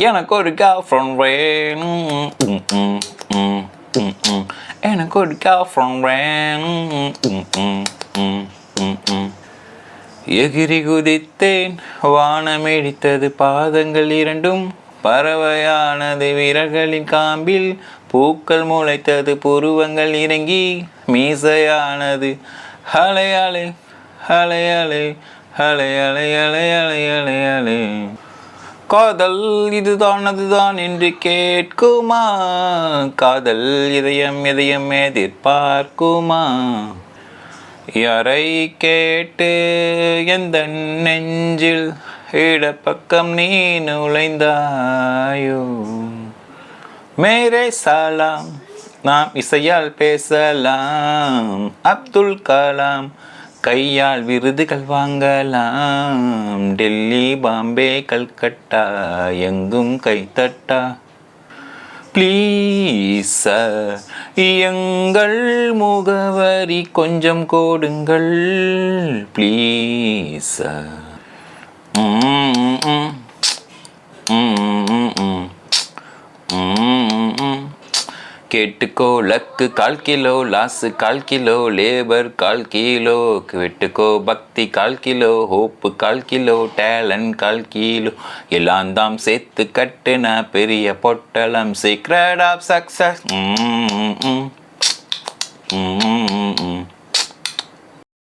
எனக்கு ஒரு கேர்ள்ஃப்ரெண்ட் வேணும், எனக்கு ஒரு கேர்ள்ஃப்ரெண்ட் வேணும். எகிரி குதித்தேன், வானமிடித்தது பாதங்கள் இரண்டும், பறவையானது விரல்களின் காம்பில், பூக்கள் முளைத்தது புருவங்கள் இறங்கி, மீசையானது அலையாளே அலையாளே அலையாளே அலையாளே அலையாளே. காதல் இதுதான் அதுதான் என்று கேட்குமா, காதல் இதயம் இதயம் எதிர்பார்க்குமா, யாரை கேட்டு எந்த நெஞ்சில் இடப்பக்கம் நீ நுழைந்தாயோ. மேரே சலாம், நாம் இசையால் பேசலாம், அப்துல் கலாம் கையால் விருதுகள் வாங்கலாம், டெல்லி பாம்பே கல்கட்டா எங்கும் கைத்தட்டா. ப்ளீஸ் எங்கள் முகவரி கொஞ்சம் கொடுங்கள் ப்ளீஸ். கேட்டுக்கோ luck 1/4 kilo, loss 1/4 kilo, labour 1/4 kilo, வெட்டுக்கோ பக்தி 1/4 kilo, hope 1/4 kilo, talent 1/4 kilo, எல்லாம் தாம் சேர்த்து கட்டுன பெரிய பொட்டலம், சீக்ரெட் ஆஃப் சக்சஸ்.